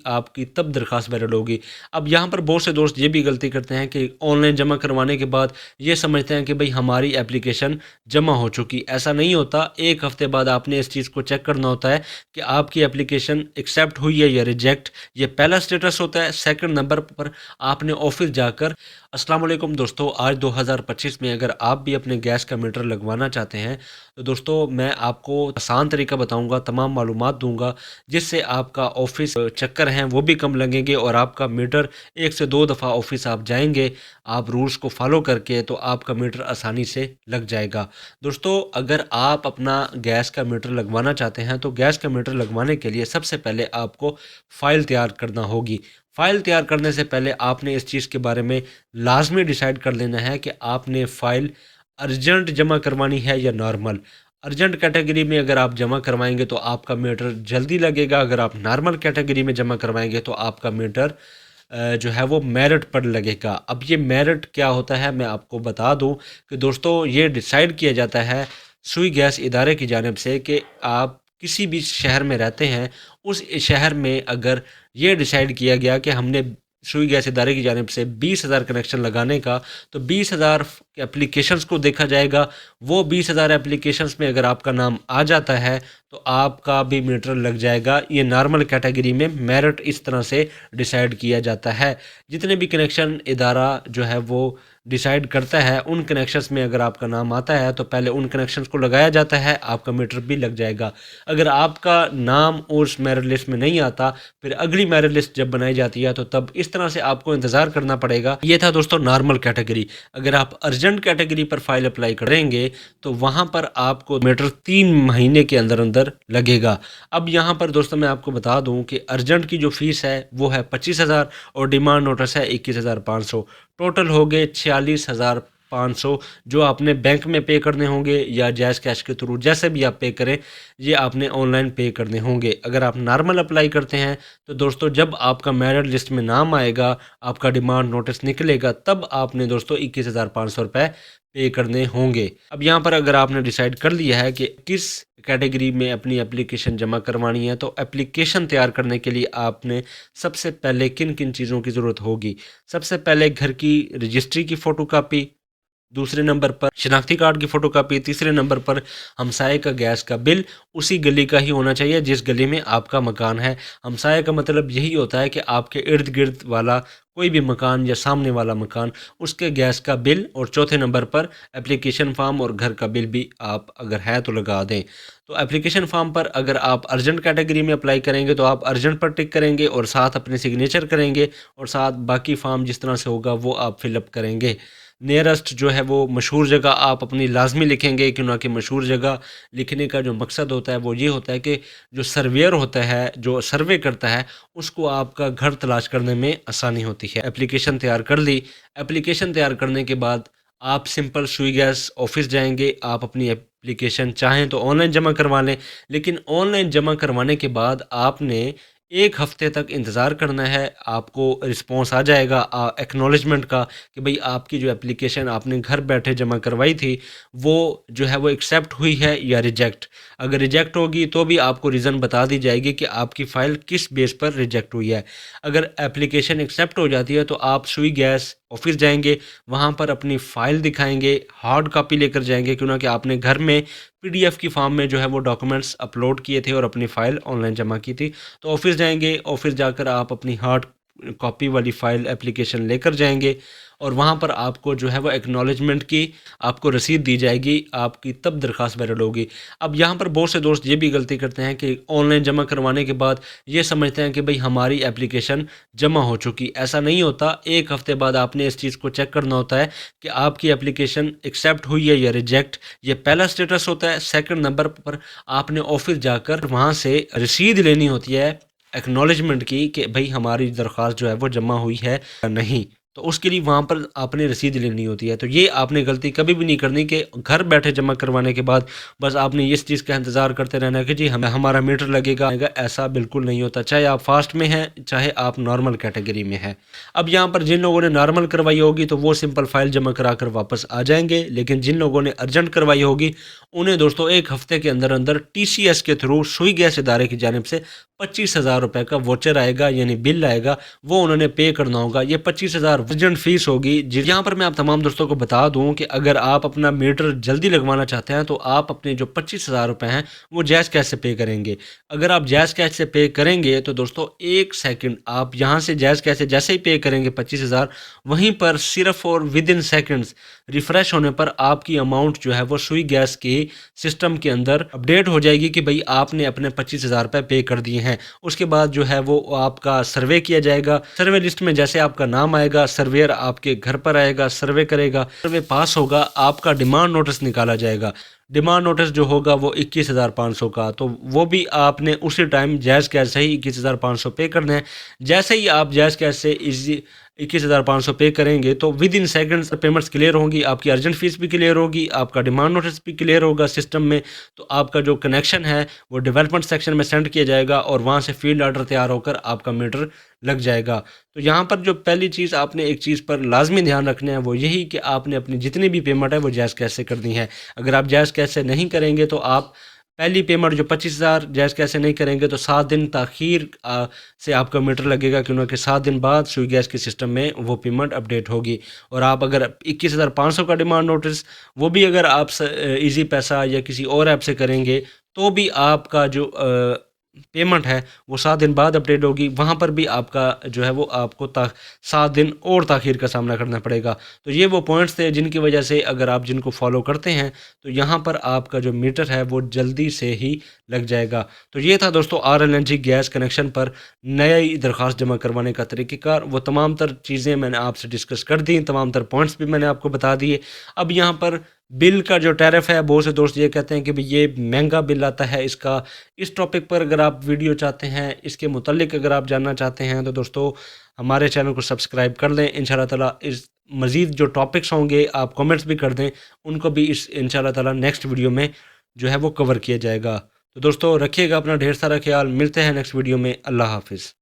आपकी तब दरख्वास्त वैलिड होगी। अब यहाँ पर बहुत से दोस्त ये भी गलती करते हैं कि ऑनलाइन जमा करवाने के बाद ये समझते हैं कि भाई हमारी एप्लीकेशन जमा हो चुकी। ऐसा नहीं होता। एक हफ्ते बाद आपने इस चीज़ को चेक करना होता है कि आपकी एप्लीकेशन एक्सेप्ट हुई है या रिजेक्ट। ये पहला स्टेटस होता है। सेकंड नंबर पर आपने ऑफिस जाकर अस्सलाम वालेकुम दोस्तों, आज 2025 में अगर आप भी अपने गैस का मीटर लगवाना चाहते हैं तो दोस्तों मैं आपको आसान तरीका बताऊंगा, तमाम मालूमात दूंगा जिससे आपका ऑफिस चक्कर हैं वो भी कम लगेंगे और आपका मीटर 1 से 2 दफ़ा ऑफिस आप जाएंगे, आप रूल्स को फॉलो करके, तो आपका मीटर आसानी से लग जाएगा। दोस्तों अगर आप अपना गैस का मीटर लगवाना चाहते हैं तो गैस का मीटर लगवाने के लिए सबसे पहले आपको फ़ाइल तैयार करना होगी। फ़ाइल तैयार करने से पहले आपने इस चीज़ के बारे में लाजमी डिसाइड कर लेना है कि आपने फ़ाइल अर्जेंट जमा करवानी है या नॉर्मल। अर्जेंट कैटेगरी में अगर आप जमा करवाएंगे तो आपका मीटर जल्दी लगेगा। अगर आप नॉर्मल कैटेगरी में जमा करवाएंगे तो आपका मीटर जो है वो मेरिट पर लगेगा। अब ये मेरिट क्या होता है मैं आपको बता दूं कि दोस्तों ये डिसाइड किया जाता है सुई गैस इदारे की जानिब से कि आप किसी भी शहर में रहते हैं, उस शहर में अगर ये डिसाइड किया गया कि हमने सुई गैस इदारे की जानिब से 20,000 कनेक्शन लगाने का, तो 20,000 एप्लीकेशंस को देखा जाएगा। वो 20,000 एप्लीकेशंस में अगर आपका नाम आ जाता है तो आपका भी मीटर लग जाएगा। ये नॉर्मल कैटेगरी में मेरिट इस तरह से डिसाइड किया जाता है। जितने भी कनेक्शन इदारा जो है वो डिसाइड करता है उन कनेक्शंस में अगर आपका नाम आता है तो पहले उन कनेक्शंस को लगाया जाता है, आपका मीटर भी लग जाएगा। अगर आपका नाम उस मेरिट लिस्ट में नहीं आता, फिर अगली मेरिट लिस्ट जब बनाई जाती है तो तब इस तरह से आपको इंतज़ार करना पड़ेगा। ये था दोस्तों नॉर्मल कैटेगरी। अगर आप अर्जेंट कैटेगरी पर फाइल अप्लाई करेंगे तो वहाँ पर आपको मीटर 3 महीने के अंदर अंदर लगेगा। अब यहाँ पर दोस्तों मैं आपको बता दूँ कि अर्जेंट की जो फीस है वो है 25,000 और डिमांड नोटिस है 21,500। टोटल हो गए 46,500 जो आपने बैंक में पे करने होंगे या जैज़ कैश के थ्रू, जैसे भी आप पे करें, ये आपने ऑनलाइन पे करने होंगे। अगर आप नॉर्मल अप्लाई करते हैं तो दोस्तों जब आपका मेरिट लिस्ट में नाम आएगा, आपका डिमांड नोटिस निकलेगा, तब आपने दोस्तों 21,500 रुपये पे करने होंगे। अब यहाँ पर अगर आपने डिसाइड कर लिया है कि किस कैटेगरी में अपनी एप्लीकेशन जमा करवानी है, तो एप्लीकेशन तैयार करने के लिए आपने सबसे पहले किन किन चीज़ों की ज़रूरत होगी। सबसे पहले घर की रजिस्ट्री की फ़ोटोकॉपी, दूसरे नंबर पर शनाख्ती कार्ड की फ़ोटोकॉपी, तीसरे नंबर पर हमसाये का गैस का बिल उसी गली का ही होना चाहिए जिस गली में आपका मकान है। हमसाये का मतलब यही होता है कि आपके इर्द गिर्द वाला कोई भी मकान या सामने वाला मकान, उसके गैस का बिल। और चौथे नंबर पर एप्लीकेशन फॉर्म और घर का बिल भी आप अगर है तो लगा दें। तो एप्लीकेशन फॉर्म पर अगर आप अर्जेंट कैटेगरी में अप्लाई करेंगे तो आप अर्जेंट पर टिक करेंगे और साथ अपने सिग्नेचर करेंगे और साथ बाकी फॉर्म जिस तरह से होगा वो आप फिलअप करेंगे। नियरेस्ट जो है वो मशहूर जगह आप अपनी लाजमी लिखेंगे, क्यों ना कि मशहूर जगह लिखने का जो मकसद होता है वो ये होता है कि जो सर्वेयर होता है, जो सर्वे करता है, उसको आपका घर तलाश करने में आसानी होती है। एप्लीकेशन तैयार कर ली। एप्लीकेशन तैयार करने के बाद आप सिंपल सुई गैस ऑफिस जाएंगे। आप अपनी एप्लीकेशन चाहें तो ऑनलाइन जमा करवा लें, लेकिन ऑनलाइन जमा करवाने के बाद आपने 1 हफ्ते तक इंतज़ार करना है। आपको रिस्पॉन्स आ जाएगा एक्नॉलेजमेंट का कि भाई आपकी जो एप्लीकेशन आपने घर बैठे जमा करवाई थी वो जो है वो एक्सेप्ट हुई है या रिजेक्ट। अगर रिजेक्ट होगी तो भी आपको रीज़न बता दी जाएगी कि आपकी फ़ाइल किस बेस पर रिजेक्ट हुई है। अगर एप्लीकेशन एक्सेप्ट हो जाती है तो आप सुई गैस ऑफिस जाएंगे, वहाँ पर अपनी फ़ाइल दिखाएंगे, हार्ड कॉपी लेकर जाएंगे, क्यों ना कि आपने घर में पीडीएफ की फॉर्म में जो है वो डॉक्यूमेंट्स अपलोड किए थे और अपनी फ़ाइल ऑनलाइन जमा की थी। तो ऑफिस जाएंगे, ऑफिस जाकर आप अपनी हार्ड कॉपी वाली फ़ाइल एप्लीकेशन लेकर जाएंगे और वहाँ पर आपको जो है वो एक्नॉलेजमेंट की आपको रसीद दी जाएगी, आपकी तब दरख्वास्त वैलिड होगी। अब यहाँ पर बहुत से दोस्त ये भी गलती करते हैं कि ऑनलाइन जमा करवाने के बाद ये समझते हैं कि भाई हमारी एप्लीकेशन जमा हो चुकी। ऐसा नहीं होता। 1 हफ्ते बाद आपने इस चीज़ को चेक करना होता है कि आपकी एप्लीकेशन एक्सेप्ट हुई है या रिजेक्ट। ये पहला स्टेटस होता है। सेकंड नंबर पर आपने ऑफिस जाकर वहाँ से रसीद लेनी होती है एक्नॉलेजमेंट की कि भाई हमारी दरख्वास्त जो है वो जमा हुई है या नहीं। تو اس کے لیے وہاں پر آپ نے رسید لینی ہوتی ہے۔ تو یہ آپ نے غلطی کبھی بھی نہیں کرنی کہ گھر بیٹھے جمع کروانے کے بعد بس آپ نے اس چیز کا انتظار کرتے رہنا ہے کہ جی ہمارا میٹر لگے گا، ایسا بالکل نہیں ہوتا، چاہے آپ فاسٹ میں ہیں چاہے آپ نارمل کیٹیگری میں ہیں۔ اب یہاں پر جن لوگوں نے نارمل کروائی ہوگی تو وہ سمپل فائل جمع کرا کر واپس آ جائیں گے، لیکن جن لوگوں نے ارجنٹ کروائی ہوگی انہیں دوستوں ایک ہفتے کے اندر اندر ٹی سی ایس کے تھرو سوئی گیس ادارے کی جانب سے 25,000 روپے کا ووچر آئے گا، یعنی بل آئے گا، وہ انہوں نے پے کرنا ہوگا۔ یہ 25,000 ارجنٹ فیس ہوگی۔ یہاں پر میں آپ تمام دوستوں کو بتا دوں کہ اگر آپ اپنا میٹر جلدی لگوانا چاہتے ہیں تو آپ اپنے جو 25,000 روپے ہیں وہ جیز کیش سے پے کریں گے۔ اگر آپ جیز کیش سے پے کریں گے تو دوستوں ایک سیکنڈ آپ یہاں سے جیز کیش سے جیسے ہی پے کریں گے 25,000، وہیں پر صرف اور ود ان سیکنڈز ریفریش ہونے پر آپ کی اماؤنٹ جو ہے وہ سوئی گیس کے سسٹم کے اندر اپڈیٹ ہو جائے گی کہ بھئی آپ نے اپنے 25,000 روپے پے کر دیے ہیں۔ اس کے بعد جو ہے وہ آپ کا سروے کیا جائے گا۔ سروے لسٹ میں جیسے آپ کا نام آئے گا، سرویئر آپ کے گھر پر آئے گا، سروے کرے گا، سروے پاس ہوگا، آپ کا ڈیمانڈ نوٹس نکالا جائے گا۔ ڈیمانڈ نوٹس جو ہوگا وہ 21,500 کا، تو وہ بھی آپ نے اسی ٹائم جائز کیش سے ہی 21,500 پے کرنا ہے۔ جیسے ہی آپ جائز کیش سے 21,500 پے کریں گے تو with in seconds payments clear ہوں گی، آپ کی ارجنٹ فیس بھی کلیئر ہوگی، آپ کا ڈیمانڈ نوٹس بھی کلیئر ہوگا سسٹم میں، تو آپ کا جو کنیکشن ہے وہ ڈیولپمنٹ سیکشن میں سینڈ کیا جائے گا اور وہاں سے فیلڈ آرڈر تیار ہو کر آپ کا میٹر لگ جائے گا۔ تو یہاں پر جو پہلی چیز آپ نے ایک چیز پر لازمی دھیان رکھنا ہے وہ یہی کہ آپ نے اپنی جتنی بھی پیمنٹ ہے وہ جائز کیش سے کرنی ہے۔ اگر آپ جائز کیش سے نہیں کریں گے تو آپ پہلی پیمنٹ جو 25,000 جائز کیش سے نہیں کریں گے تو 7 دن تاخیر سے آپ کا میٹر لگے گا، کیونکہ 7 دن بعد سوئی گیس کے سسٹم میں وہ پیمنٹ اپڈیٹ ہوگی۔ اور آپ اگر 21,500 کا ڈیمانڈ نوٹس وہ بھی اگر آپ ایزی پیسہ یا کسی اور ایپ سے کریں گے تو بھی آپ کا جو پیمنٹ ہے وہ 7 دن بعد اپڈیٹ ہوگی، وہاں پر بھی آپ کا جو ہے وہ آپ کو 7 دن اور تاخیر کا سامنا کرنا پڑے گا۔ تو یہ وہ پوائنٹس تھے جن کی وجہ سے اگر آپ جن کو فالو کرتے ہیں تو یہاں پر آپ کا جو میٹر ہے وہ جلدی سے ہی لگ جائے گا۔ تو یہ تھا دوستوں RLNG گیس کنیکشن پر نئی درخواست جمع کروانے کا طریقہ کار۔ وہ تمام تر چیزیں میں نے آپ سے ڈسکس کر دی، تمام تر پوائنٹس بھی میں نے آپ کو بتا دیے۔ اب یہاں پر بل کا جو ٹیرف ہے بہت سے دوست یہ کہتے ہیں کہ یہ مہنگا بل آتا ہے، اس ٹاپک پر اگر آپ ویڈیو چاہتے ہیں، اس کے متعلق اگر آپ جاننا چاہتے ہیں تو دوستو ہمارے چینل کو سبسکرائب کر لیں۔ انشاءاللہ تعالی اس مزید جو ٹاپکس ہوں گے آپ کمنٹس بھی کر دیں، ان کو بھی اس انشاءاللہ تعالی نیکسٹ ویڈیو میں جو ہے وہ کور کیا جائے گا۔ تو دوستو رکھیے گا اپنا ڈھیر سارا خیال، ملتے ہیں نیکسٹ ویڈیو میں۔ اللہ حافظ۔